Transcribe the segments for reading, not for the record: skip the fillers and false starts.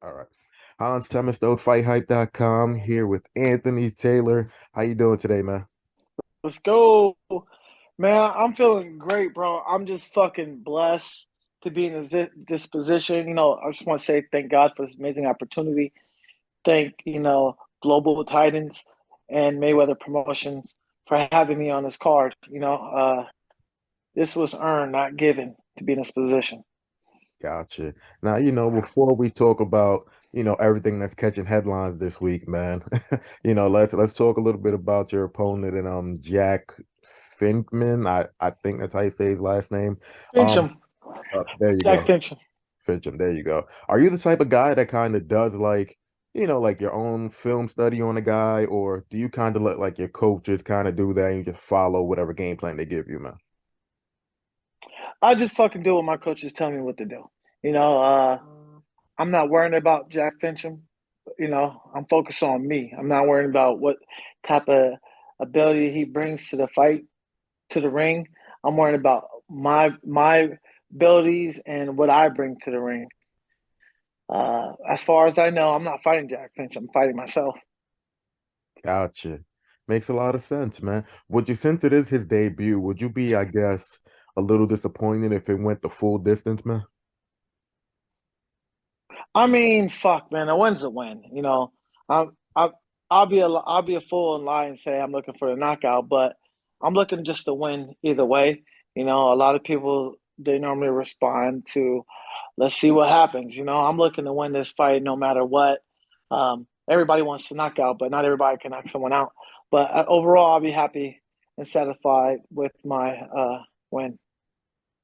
All right. Hans Thomas, FightHype.com, here with Anthony Taylor. How you doing today, man? Let's go. Man, I'm feeling great, bro. I'm just fucking blessed to be in this position. I just want to say thank God for this amazing opportunity. Thank, Global Titans and Mayweather Promotions for having me on this card. This was earned, not given to be in this position. Gotcha. Now, before we talk about, everything that's catching headlines this week, man, let's talk a little bit about your opponent and Jack Finkman. I think that's how you say his last name. Um, Fincham, there you Jack go. Fincham. Fincham, there you go. Are you the type of guy that kind of does like, like your own film study on a guy, or do you kind of let like your coaches kind of do that and you just follow whatever game plan they give you, man? I just fucking do what my coaches tell me what to do. You know, uh, I'm not worrying about Jack Fincham. I'm focused on me. I'm not worrying about what type of ability he brings to the fight, to the ring. I'm worrying about my abilities and what I bring to the ring. As far as I know, I'm not fighting Jack Finch. I'm fighting myself. Gotcha. Makes a lot of sense, man. Would you, since it is his debut, would you be, I guess, a little disappointed if it went the full distance, man? I mean, fuck, man, a win's a win. I I'll be a fool and lie and say I'm looking for a knockout, but I'm looking just to win either way. A lot of people they normally respond to, let's see what happens. I'm looking to win this fight no matter what. Everybody wants to knock out, but not everybody can knock someone out. But overall, I'll be happy and satisfied with my win.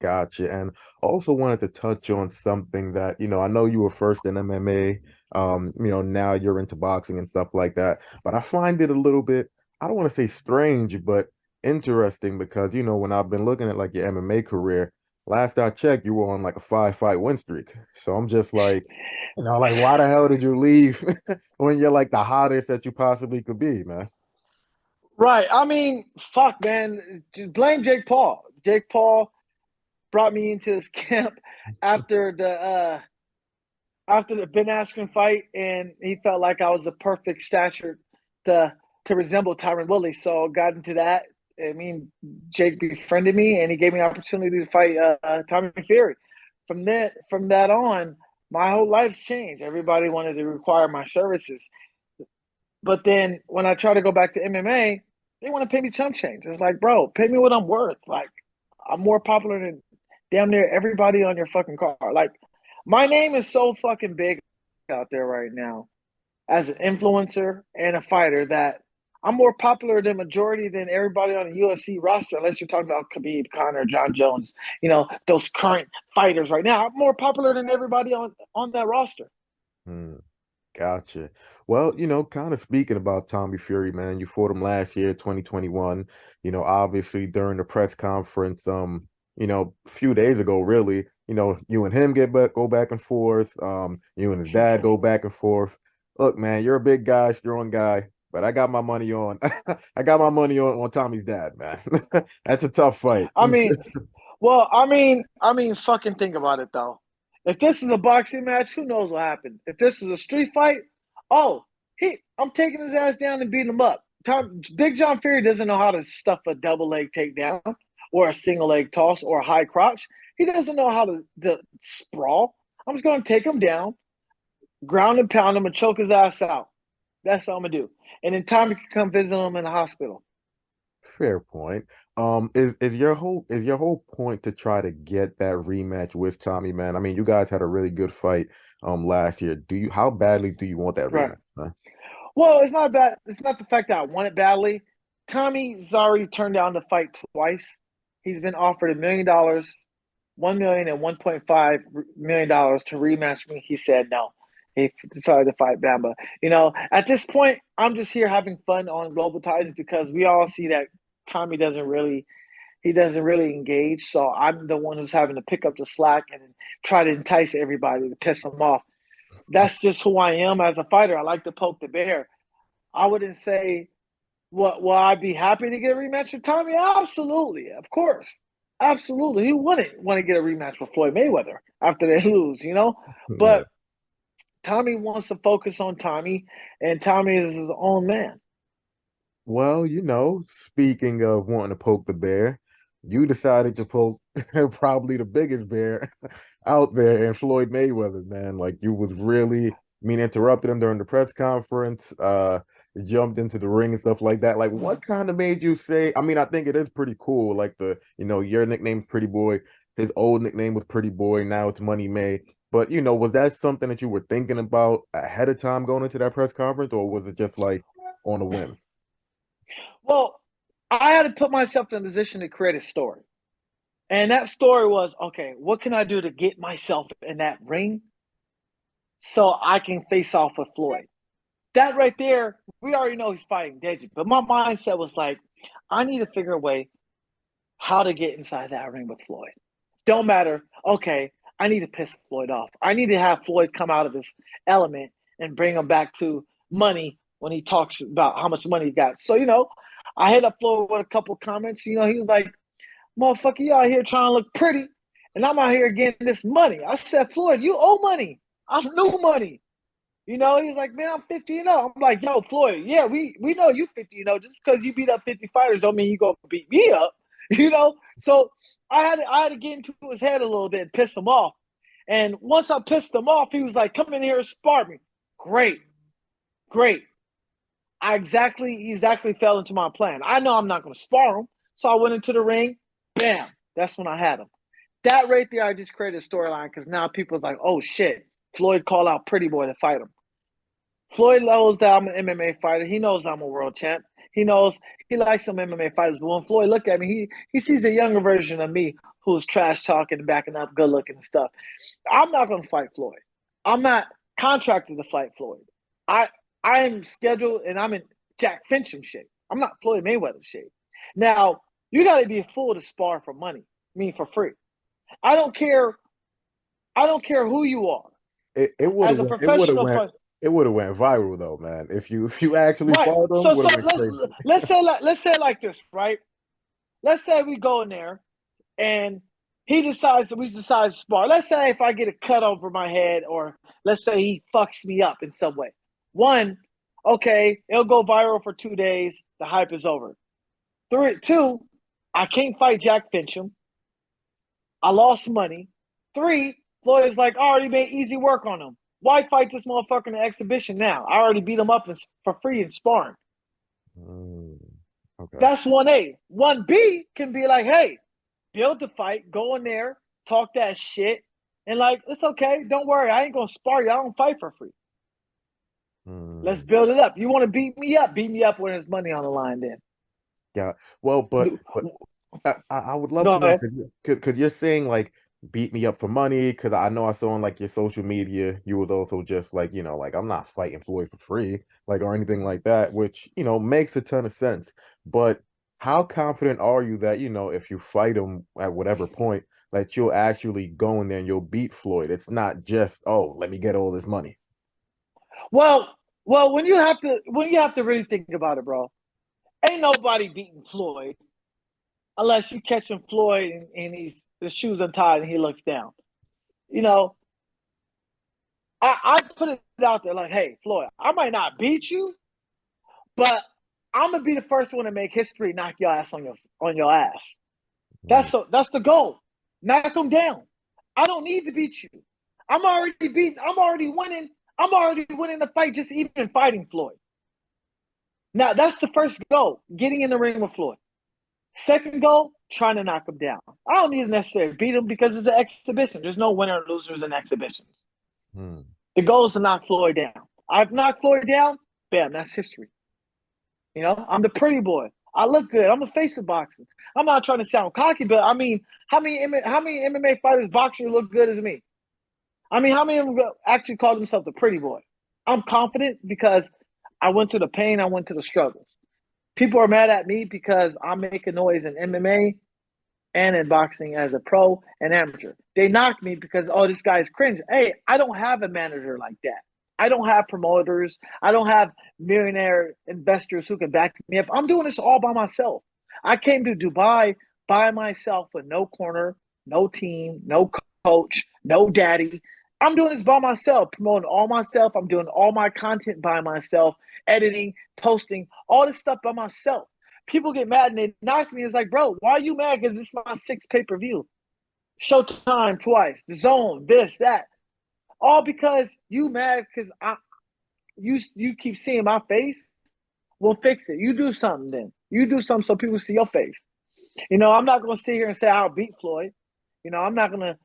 Gotcha. And also wanted to touch on something that, I know you were first in MMA, now you're into boxing and stuff like that. But I find it a little bit, I don't want to say strange, but interesting because, when I've been looking at like your MMA career, last I checked, you were on like a 5 fight win streak. So I'm just like, like why the hell did you leave when you're like the hottest that you possibly could be, man? Right. I mean, fuck, man. Just blame Jake Paul. Jake Paul brought me into his camp after the Ben Askren fight, and he felt like I was the perfect stature to to resemble Tyron Woodley. So got into that. I mean, Jake befriended me, and he gave me an opportunity to fight Tommy Fury. From that on, my whole life's changed. Everybody wanted to require my services, but then when I try to go back to MMA, they want to pay me chump change. It's like, bro, pay me what I'm worth. Like, I'm more popular than damn near everybody on your fucking car. Like, my name is so fucking big out there right now as an influencer and a fighter that I'm more popular than majority than everybody on the UFC roster, unless you're talking about Khabib, Conor, John Jones, those current fighters right now. I'm more popular than everybody on that roster. Hmm. Gotcha. Well, kind of speaking about Tommy Fury, man, you fought him last year, 2021. Obviously during the press conference, a few days ago, really, you and him go back and forth. You and his dad go back and forth. Look, man, you're a big guy, strong guy, but I got my money on I got my money on Tommy's dad, man. That's a tough fight. I mean, well, I mean, fucking think about it though. If this is a boxing match, who knows what happened? If this is a street fight, oh, I'm taking his ass down and beating him up. Big John Fury doesn't know how to stuff a double leg takedown or a single leg toss or a high crotch. He doesn't know how to sprawl. I'm just going to take him down, ground and pound him, and choke his ass out. That's what I'm gonna do. And then Tommy can come visit him in the hospital. Fair point. Is your whole point to try to get that rematch with Tommy, man? I mean, you guys had a really good fight last year. How badly do you want that Right. rematch, man? Well, it's not bad. It's not the fact that I want it badly. Tommy's already turned down the fight twice. He's been offered $1 million, 1 million and $1.5 million to rematch me. He said no. He decided to fight Bamba. At this point, I'm just here having fun on Global Titans because we all see that Tommy doesn't really engage. So I'm the one who's having to pick up the slack and try to entice everybody to piss them off. That's just who I am as a fighter. I like to poke the bear. I wouldn't say, what will I be happy to get a rematch with Tommy? Absolutely, of course, absolutely. He wouldn't want to get a rematch with Floyd Mayweather after they lose, Yeah. But Tommy wants to focus on Tommy, and Tommy is his own man. Well, speaking of wanting to poke the bear, you decided to poke probably the biggest bear out there in Floyd Mayweather, man. Like you was really, interrupted him during the press conference, jumped into the ring and stuff like that. Like what kind of made you say, I think it is pretty cool. Like your nickname's Pretty Boy, his old nickname was Pretty Boy, now it's Money May. But was that something that you were thinking about ahead of time going into that press conference, or was it just like on a whim? Well, I had to put myself in a position to create a story. And that story was, okay, what can I do to get myself in that ring so I can face off with Floyd? That right there, we already know he's fighting Deji. But my mindset was like, I need to figure a way how to get inside that ring with Floyd. Don't matter. Okay, I need to piss Floyd off. I need to have Floyd come out of his element and bring him back to money when he talks about how much money he got. So, I hit up Floyd with a couple comments. He was like, motherfucker, you out here trying to look pretty, and I'm out here getting this money. I said, Floyd, you owe money. I'm new money. He's like, man, I'm 50 and 0. I'm like, yo, Floyd, yeah, we know you 50 and 0. Just because you beat up 50 fighters don't mean you gonna beat me up. So I had to get into his head a little bit and piss him off. And once I pissed him off, he was like, come in here and spar me. Great. He exactly fell into my plan. I know I'm not gonna spar him. So I went into the ring, bam, that's when I had him. That right there, I just created a storyline because now people's like, oh shit, Floyd called out Pretty Boy to fight him. Floyd knows that I'm an MMA fighter. He knows I'm a world champ. He knows he likes some MMA fighters. But when Floyd look at me, he sees a younger version of me who's trash talking and backing up, good looking and stuff. I'm not going to fight Floyd. I'm not contracted to fight Floyd. I am scheduled and I'm in Jack Fincham shape. I'm not Floyd Mayweather shape. Now, you got to be a fool to spar for money, for free. I don't care. I don't care who you are. It would As have a went, it would have professional went fighter, it would have went viral though, man. If you actually right? followed them, So would have went crazy. let's say it like this, right? Let's say we go in there and we decide to spar. Let's say if I get a cut over my head, or let's say he fucks me up in some way. One, okay, it'll go viral for 2 days. The hype is over. Two, I can't fight Jack Fincham. I lost money. Three, Floyd's like, I already made easy work on him. Why fight this motherfucker in the exhibition now? I already beat him up for free in sparring. Mm, okay. That's 1A. 1B can be like, hey, build the fight, go in there, talk that shit, and like, it's okay. Don't worry. I ain't going to spar you. I don't fight for free. Let's Mm, build it up. You want to beat me up? Beat me up when there's money on the line then. yeah. Well, but I would love Go to know ahead. because you're saying like beat me up for money because I know I saw on like your social media you was also just like like I'm not fighting Floyd for free like or anything like that, which makes a ton of sense. But how confident are you that if you fight him at whatever point that you'll actually go in there and you'll beat Floyd? It's not just, oh, let me get all this money. Well, when you have to really think about it, bro, ain't nobody beating Floyd unless you catch him Floyd and his shoes untied and he looks down. You know, I put it out there like, hey, Floyd, I might not beat you, but I'm gonna be the first one to make history, knock your ass on your ass. Mm, That's the goal. Knock him down. I don't need to beat you. I'm already beating. I'm already winning. I'm already winning the fight just even fighting Floyd. Now that's the first goal, getting in the ring with Floyd. Second goal, trying to knock him down. I don't need to necessarily beat him because it's an exhibition. There's no winner or losers in exhibitions. mm. The goal is to knock Floyd down. I've knocked Floyd down, bam, that's history. I'm the pretty boy. I look good. I'm the face of boxing. I'm not trying to sound cocky, but how many MMA fighters, boxers look good as me? How many of them actually call themselves the pretty boy? I'm confident because I went through the pain. I went through the struggles. People are mad at me because I'm making noise in MMA and in boxing as a pro and amateur. They knock me because, oh, this guy's cringe. Hey, I don't have a manager like that. I don't have promoters. I don't have millionaire investors who can back me up. I'm doing this all by myself. I came to Dubai by myself with no corner, no team, no coach, no daddy. I'm doing this by myself, promoting all myself. I'm doing all my content by myself, editing, posting, all this stuff by myself. People get mad and they knock me. It's like, bro, why are you mad? Because this is my sixth pay-per-view. Showtime twice, the zone, this, that. All because you mad because you keep seeing my face. Well, fix it. You do something then. You do something so people see your face. I'm not gonna sit here and say I'll beat Floyd. I'm not gonna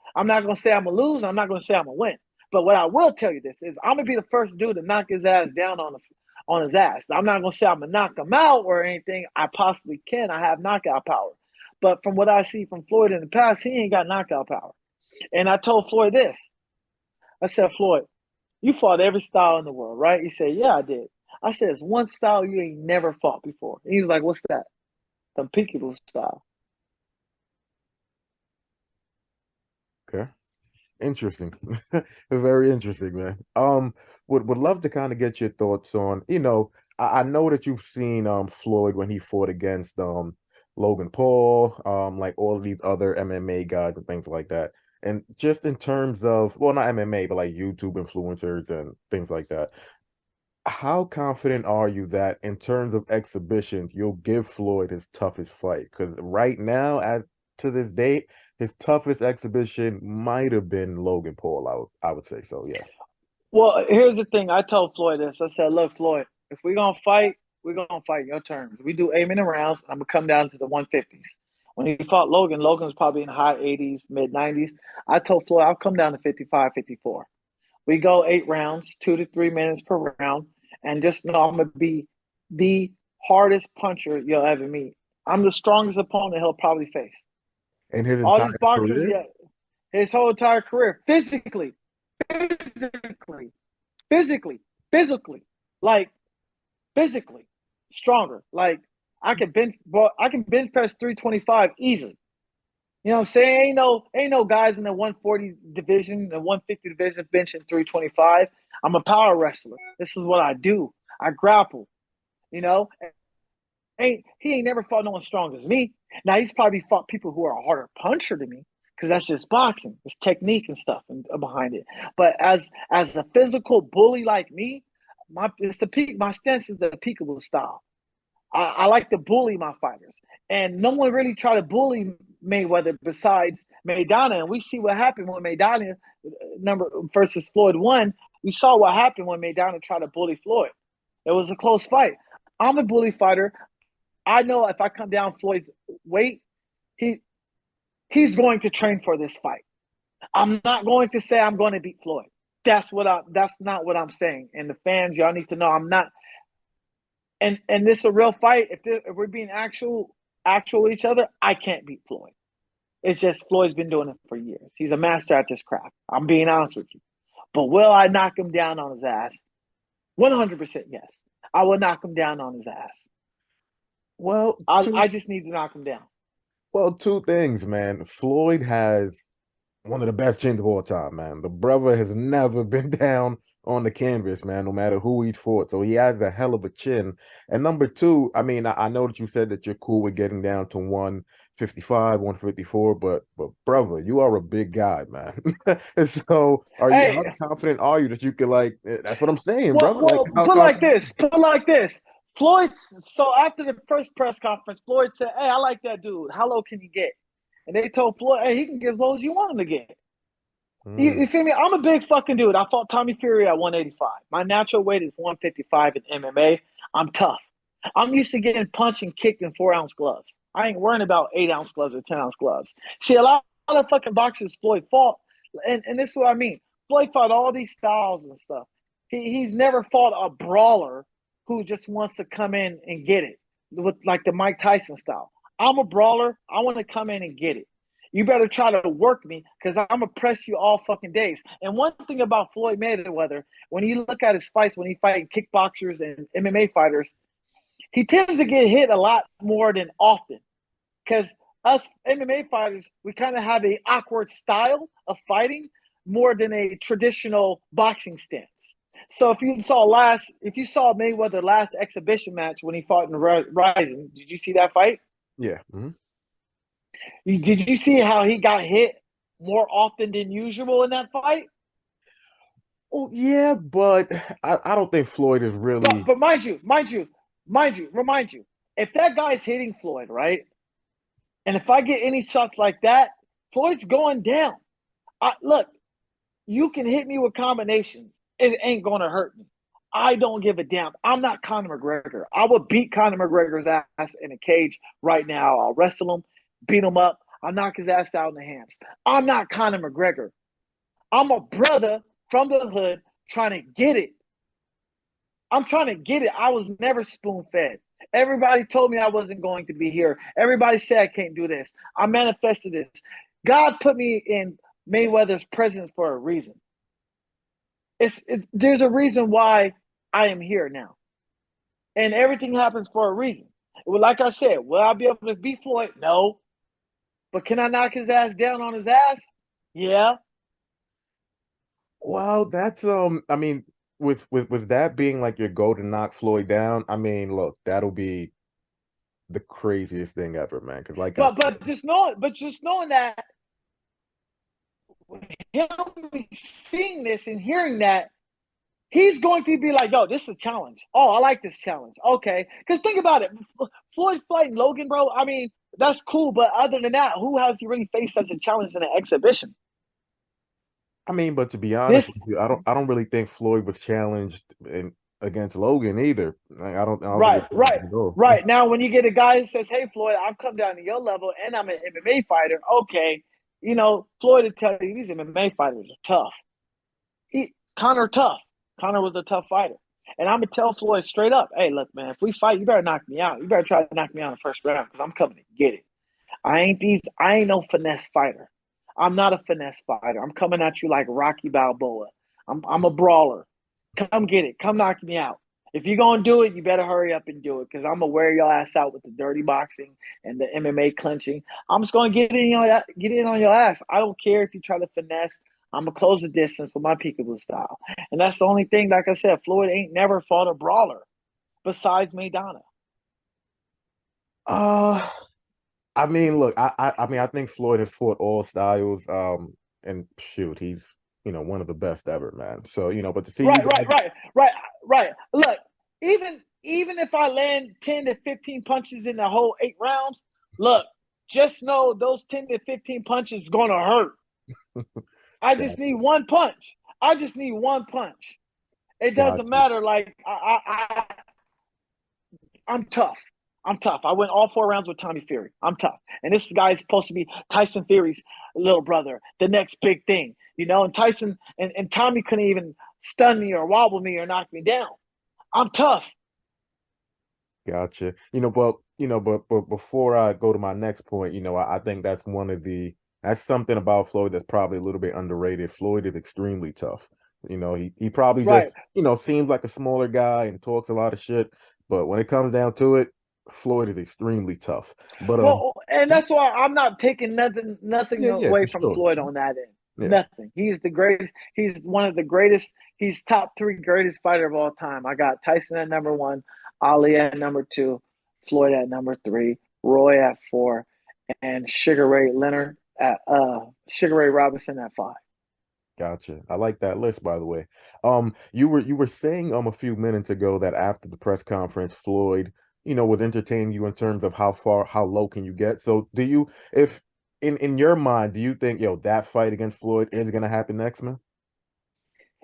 say I'm gonna lose. I'm not gonna say I'm gonna win. But what I will tell you this is I'm gonna be the first dude to knock his ass down on his ass. I'm not gonna say I'm gonna knock him out or anything. I possibly can. I have knockout power. But from what I see from Floyd in the past, he ain't got knockout power. And I told Floyd this. I said, Floyd, you fought every style in the world, right? He said, yeah, I did. I said, it's one style you ain't never fought before. And he was like, what's that? The peekaboo style. Okay. Interesting. Very interesting, man. Would love to kind of get your thoughts on, I know that you've seen Floyd when he fought against Logan Paul, like all of these other MMA guys and things like that. And just in terms of, well, not MMA, but like YouTube influencers and things like that. How confident are you that in terms of exhibitions, you'll give Floyd his toughest fight? Because right now, to this date, his toughest exhibition might have been Logan Paul. I would say so. Yeah. Well, here's the thing. I told Floyd this. I said, look, Floyd, if we're going to fight, we're going to fight your terms. We do 8-minute rounds. I'm going to come down to the 150s. When he fought Logan, Logan's probably in the high 80s, mid 90s. I told Floyd, I'll come down to 55, 54. We go 8 rounds, 2 to 3 minutes per round. And just know I'm going to be the hardest puncher you'll ever meet. I'm the strongest opponent he'll probably face. In his All entire these boxers, career? yeah, his whole entire career, physically, physically, physically, like physically stronger. Like I can bench press 325 easily. You know what I'm saying? Ain't no guys in the 140 division, the 150 division benching 325. I'm a power wrestler. This is what I do. I grapple. You know, he ain't never fought no one strong as me. Now he's probably fought people who are a harder puncher than me because that's just boxing. It's technique and stuff behind it. But as a physical bully like me, my stance is the peekaboo style. I like to bully my fighters, and no one really tried to bully Mayweather besides Maidana. And we see what happened when Maidana number versus Floyd won. We saw what happened when Maidana tried to bully Floyd. It was a close fight. I'm a bully fighter. I know if I come down Floyd's weight, he he's going to train for this fight. I'm not going to say I'm going to beat Floyd. That's not what I'm saying. And the fans, y'all need to know I'm not. And this is a real fight. If we're being actual with each other, I can't beat Floyd. It's just Floyd's been doing it for years. He's a master at this craft. I'm being honest with you. But will I knock him down on his ass? 100% yes. I will knock him down on his ass. Well, I just need to knock him down. two things, man. Floyd has one of the best chins of all time, man. The brother has never been down on the canvas, man, no matter who he's fought. So he has a hell of a chin. And number two, I mean, I know that you said that you're cool with getting down to 155, 154, but brother, you are a big guy, man. So how Hey, confident are you that you could that's what I'm saying, brother. Like well, how put like confident? this. Put like this. Floyd. So after the first press conference, Floyd said, "Hey, I like that dude. How low can he get?" And they told Floyd, "Hey, he can get as low as you want him to get." You feel me? I'm a big fucking dude. I fought Tommy Fury at 185. My natural weight is 155 in MMA. I'm tough. I'm used to getting punched and kicked in 4-ounce gloves. I ain't worrying about 8-ounce gloves or 10-ounce gloves. See, a lot of fucking boxers Floyd fought, and this is what I mean. Floyd fought all these styles and stuff. He's never fought a brawler who just wants to come in and get it with like the Mike Tyson style. I'm a brawler. I want to come in and get it. You better try to work me because I'm gonna press you all fucking days. And one thing about Floyd Mayweather, when you look at his fights, when he fights kickboxers and MMA fighters, he tends to get hit a lot more than often. Because us MMA fighters, we kind of have a awkward style of fighting more than a traditional boxing stance. So if you saw Mayweather last exhibition match when he fought in Rising, did you see that fight? Yeah. Did you see how he got hit more often than usual in that fight? Oh yeah, but I don't think Floyd is But really. but remind you, if that guy's hitting Floyd, right? And if I get any shots like that, Floyd's going down. Look, you can hit me with combinations. It ain't gonna hurt me. I don't give a damn. I'm not Conor McGregor. I would beat Conor McGregor's ass in a cage right now. I'll wrestle him, beat him up. I'll knock his ass out in the hams. I'm not Conor McGregor. I'm a brother from the hood trying to get it. I'm trying to get it. I was never spoon fed. Everybody told me I wasn't going to be here. Everybody said I can't do this. I manifested this. God put me in Mayweather's presence for a reason. There's a reason why I am here now, and everything happens for a reason. Well, like I said, will I be able to beat Floyd? No, but can I knock his ass down on his ass? Yeah. Well, that's I mean, with that being like your goal to knock Floyd down, I mean, look, that'll be the craziest thing ever, man. Because like I But said, just knowing that him seeing this and hearing that, he's going to be like, yo, this is a challenge. Oh, I like this challenge. Okay. Because think about it. Floyd fighting Logan, bro. I mean, that's cool. But other than that, who has he really faced as a challenge in an exhibition? I mean, but to be honest This, with you, I don't really think Floyd was challenged in against Logan either. Like, I don't think right, it right, was at all. right. Now, when you get a guy who says, hey, Floyd, I've come down to your level and I'm an MMA fighter. Okay. Floyd will tell you these MMA fighters are tough. Connor tough. Connor was a tough fighter. And I'm gonna tell Floyd straight up, hey, look, man, if we fight, you better knock me out. You better try to knock me out in the first round because I'm coming to get it. I ain't no finesse fighter. I'm not a finesse fighter. I'm coming at you like Rocky Balboa. I'm a brawler. Come get it. Come knock me out. If you're gonna do it, you better hurry up and do it because I'm gonna wear your ass out with the dirty boxing and the MMA clinching. I'm just gonna get in on your ass. I don't care if you try to finesse. I'm gonna close the distance with my peekaboo style, and that's the only thing. Like I said, Floyd ain't never fought a brawler besides Maidana. Uh, I mean, look, I mean, I think Floyd has fought all styles. And shoot, he's one of the best ever, man. So but to see you Right, guys, right, right, right, right. Look, even if I land 10 to 15 punches in the whole 8 rounds, look, just know those 10 to 15 punches gonna hurt. I just need gotcha, one punch. I just need one punch. It doesn't gotcha. matter. Like I'm tough. I'm tough. I went all 4 rounds with Tommy Fury. I'm tough. And this guy is supposed to be Tyson Fury's little brother, the next big thing. And Tyson and Tommy couldn't even stun me or wobble me or knock me down. I'm tough. Gotcha. But before I go to my next point, I think that's something about Floyd that's probably a little bit underrated. Floyd is extremely tough. He probably Right. just, seems like a smaller guy and talks a lot of shit, but when it comes down to it, Floyd is extremely tough. But And that's why I'm not taking nothing yeah, yeah, away for from sure. Floyd on that end. Yeah, Nothing. He's the greatest. He's one of the greatest. He's top three greatest fighter of all time. I got Tyson at number one, Ali at number two, Floyd at number three, Roy at four, and Sugar Ray Leonard at Sugar Ray Robinson at five. gotcha. I like that list, by the way. You were saying a few minutes ago that after the press conference, Floyd, was entertaining you in terms of how low can you get. So do you, if in your mind, do you think that fight against Floyd is gonna happen next, man?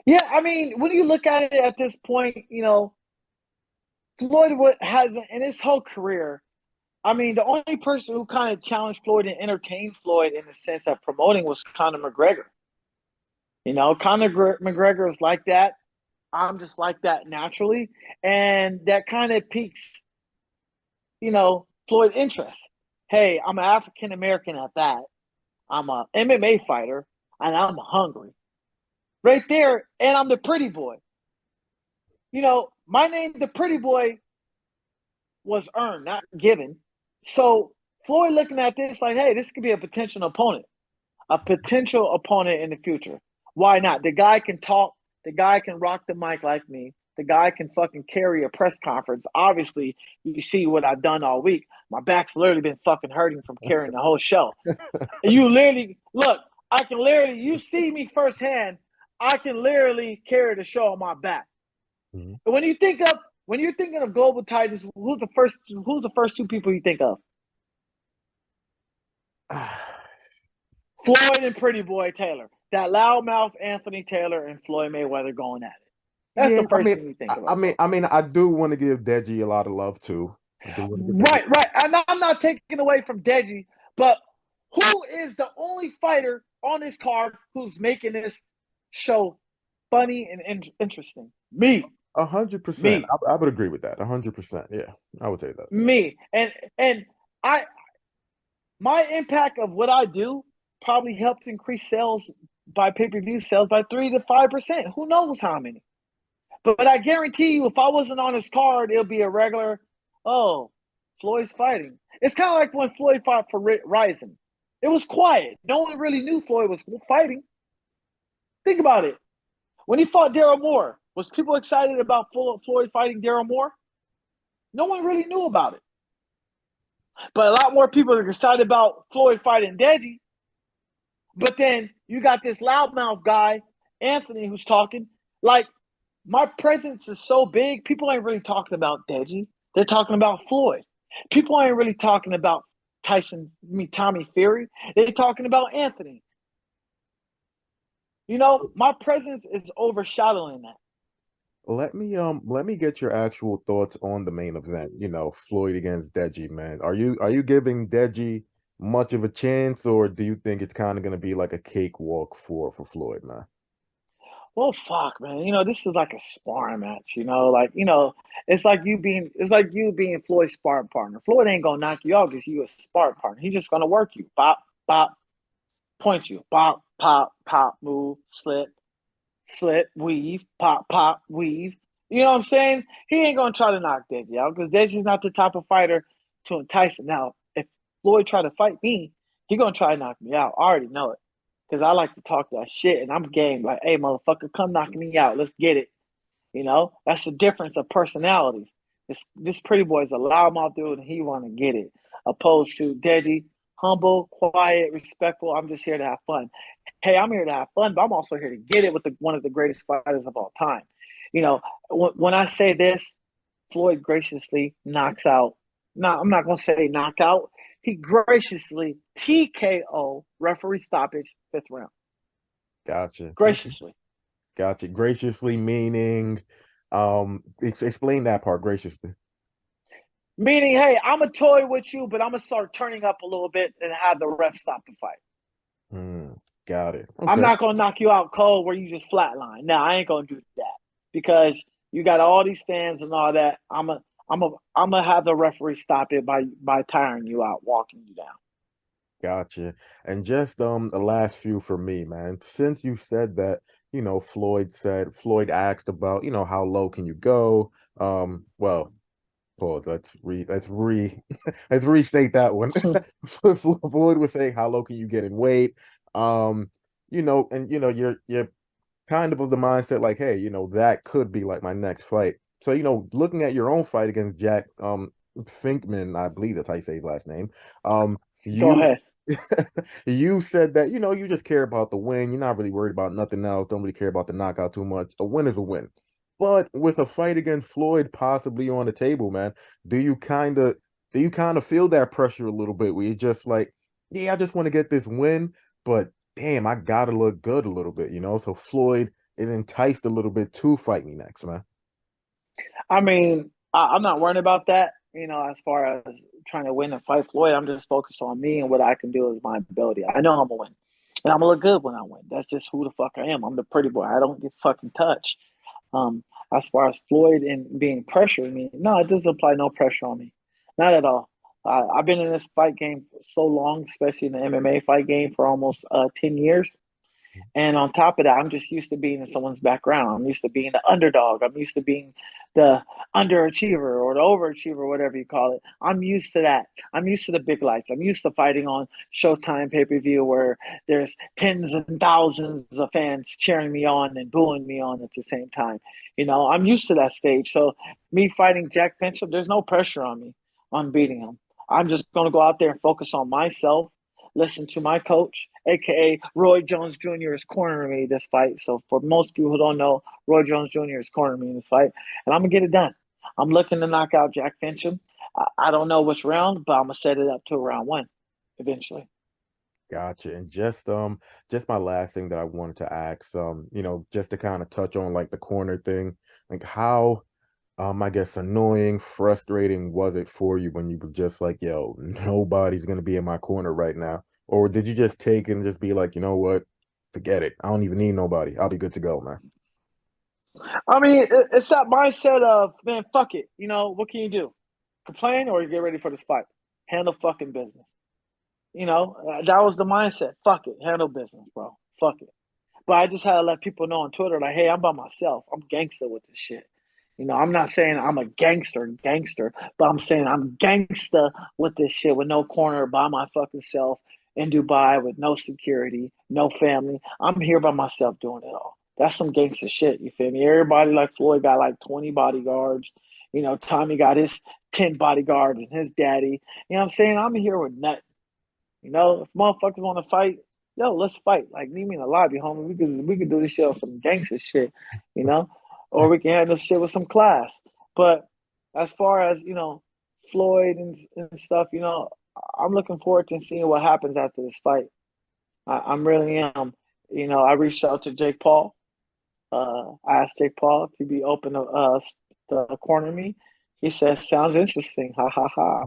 Yeah, I mean, when you look at it at this point, Floyd hasn't in his whole career. I mean, the only person who kind of challenged Floyd and entertained Floyd in the sense of promoting was Conor McGregor. Conor McGregor is like that. I'm just like that naturally. And that kind of piques, Floyd interest. Hey, I'm an African American at that. I'm a MMA fighter and I'm hungry. Right there. And I'm the pretty boy. My name, the pretty boy, was earned, not given. So Floyd looking at this like, hey, this could be a potential opponent in the future. Why not? The guy can talk. The guy can rock the mic like me. The guy can fucking carry a press conference. Obviously, you see what I've done all week. My back's literally been fucking hurting from carrying the whole show. And you literally look. I can literally. You see me firsthand. I can literally carry the show on my back. Mhm. And when you're thinking of global titans, who's the first two people you think of? Floyd and Pretty Boy Taylor. That loudmouth Anthony Taylor and Floyd Mayweather going at it. That's Yeah, the first thing you think about. I do want to give Deji a lot of love too. I do want to give Deji. Right, right. And I'm not taking away from Deji, but who is the only fighter on this card who's making this show funny and interesting? Me, 100%. me, I would agree with that. 100%. Yeah, I would say that. me. And I my impact of what I do probably helped increase sales by pay-per-view sales by 3 to 5%. Who knows how many? But I guarantee you, if I wasn't on his card, it'll be a regular, oh, Floyd's fighting. It's kind of like when Floyd fought for Ryzen. It was quiet. No one really knew Floyd was fighting. Think about it. When he fought Daryl Moore, was people excited about Floyd fighting Daryl Moore? No one really knew about it. But a lot more people are excited about Floyd fighting Deji. But then you got this loudmouth guy, Anthony, who's talking. Like, my presence is so big, people ain't really talking about Deji. They're talking about Floyd. People ain't really talking about Tommy Fury. They're talking about Anthony. You know, my presence is overshadowing that. Let me get your actual thoughts on the main event. Floyd against Deji, man. Are you giving Deji much of a chance, or do you think it's kind of going to be like a cakewalk for Floyd, man? Well, fuck, man. You know, this is like a sparring match. It's like you being Floyd's sparring partner. Floyd ain't gonna knock you out because you a sparring partner. He's just gonna work you, pop, pop, point you, pop, pop, pop, move, slip, weave, pop, pop, weave. You know what I'm saying? He ain't gonna try to knock Deji out because Deji's not the type of fighter to entice him. Now, if Floyd try to fight me, he gonna try to knock me out. I already know it because I like to talk that shit and I'm game. Like, hey, motherfucker, come knock me out. Let's get it. You know, that's the difference of personalities. This pretty boy is a loudmouth dude and he want to get it, opposed to Deji, humble, quiet, respectful. I'm just here to have fun. Hey, I'm here to have fun, but I'm also here to get it with one of the greatest fighters of all time. You know, when I say this, Floyd graciously knocks out. No, I'm not going to say knockout. He graciously TKO, referee stoppage, fifth round. Gotcha. Okay. Graciously. Gotcha. Graciously meaning, explain that part graciously. Meaning, hey, I'm a toy with you, but I'm gonna start turning up a little bit and have the ref stop the fight. Hmm. Got it. I'm Okay. not gonna knock you out cold where you just flatline. No, I ain't gonna do that because you got all these fans and all that. I'm gonna have the referee stop it by tiring you out, walking you down. Gotcha. And just the last few for me, man. Since you said that, Floyd asked about, how low can you go? Well, pause. Let's restate that one. Floyd was saying, how low can you get in weight? Um, and you're kind of the mindset like, hey, that could be like my next fight. So, looking at your own fight against Jack Finkman, I believe that's how you say his last name. Go You ahead. you said that, you just care about the win. You're not really worried about nothing else. Don't really care about the knockout too much. A win is a win. But with a fight against Floyd possibly on the table, man, do you kind of do you kind of feel that pressure a little bit where you're just like, yeah, I just want to get this win, but damn, I gotta look good a little bit, So Floyd is enticed a little bit to fight me next, man. I mean, I'm not worrying about that. You know, as far as trying to win and fight Floyd, I'm just focused on me and what I can do is my ability. I know I'm gonna win, and I'm gonna look good when I win. That's just who the fuck I am. I'm the pretty boy. I don't get fucking touched. Um, as far as Floyd and being pressured, I mean, no, it doesn't apply no pressure on me, not at all. I've been in this fight game for so long, especially in the MMA fight game for almost 10 years. And on top of that, I'm just used to being in someone's background. I'm used to being the underdog. I'm used to being the underachiever or the overachiever, whatever you call it. I'm used to that. I'm used to the big lights. I'm used to fighting on Showtime pay-per-view where there's tens and thousands of fans cheering me on and booing me on at the same time. You know, I'm used to that stage. So me fighting Jack Fincham, there's no pressure on me on beating him. I'm just going to go out there and focus on myself, listen to my coach, aka Roy Jones Jr. is cornering me this fight. So for most people who don't know, Roy Jones Jr. is cornering me in this fight, and I'm gonna get it done. I'm looking to knock out Jack Fincham. I don't know which round, but I'm gonna set it up to a round one eventually. Gotcha. And just my last thing that I wanted to ask, just to kind of touch on like the corner thing, like how I guess annoying, frustrating was it for you when you was just like, yo, nobody's gonna be in my corner right now? Or did you just take it and just be like, you know what? Forget it. I don't even need nobody. I'll be good to go, man. I mean, it's that mindset of, man, fuck it. You know, what can you do? Complain or get ready for this fight? Handle fucking business. That was the mindset. Fuck it. Handle business, bro. Fuck it. But I just had to let people know on Twitter, like, hey, I'm by myself. I'm gangster with this shit. I'm not saying I'm a gangster, but I'm saying I'm gangster with this shit with no corner by my fucking self in Dubai with no security, no family. I'm here by myself doing it all. That's some gangster shit. You feel me? Everybody like Floyd got like 20 bodyguards. Tommy got his 10 bodyguards and his daddy. You know what I'm saying? I'm here with nothing. If motherfuckers want to fight, yo, let's fight. Like, meet me in the lobby, homie. We could do this shit on some gangster shit, you know, or we can handle shit with some class. But as far as Floyd and stuff, I'm looking forward to seeing what happens after this fight. I'm really am. I reached out to Jake Paul. I asked Jake Paul if he'd be open to corner me. He says, "Sounds interesting." Ha ha ha.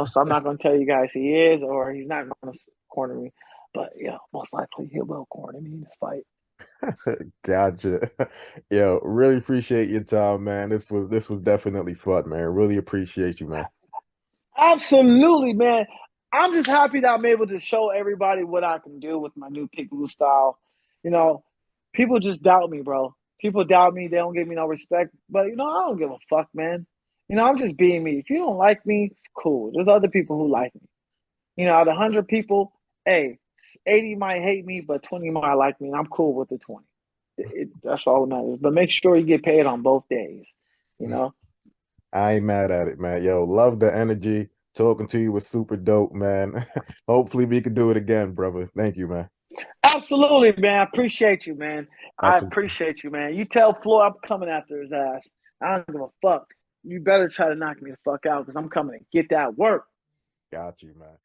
So I'm not going to tell you guys he is or he's not going to corner me, but yeah, most likely he will corner me in this fight. Gotcha. Yo, really appreciate your time, man. This was definitely fun, man. Really appreciate you, man. Absolutely, man. I'm just happy that I'm able to show everybody what I can do with my new Pickle style. You know, People just doubt me, bro. People doubt me. They don't give me no respect. But I don't give a fuck, man. I'm just being me. If you don't like me, cool. There's other people who like me. Out of 100 people, hey, 80 might hate me, but 20 might like me, and I'm cool with the 20. That's all that matters. But make sure you get paid on both days. You know. I ain't mad at it, man. Yo, love the energy. Talking to you was super dope, man. Hopefully we can do it again, brother. Thank you, man. Absolutely, man. I appreciate you, man. I Absolutely. appreciate you, man. You tell Floyd I'm coming after his ass. I don't give a fuck. You better try to knock me the fuck out because I'm coming to get that work. Got you, man.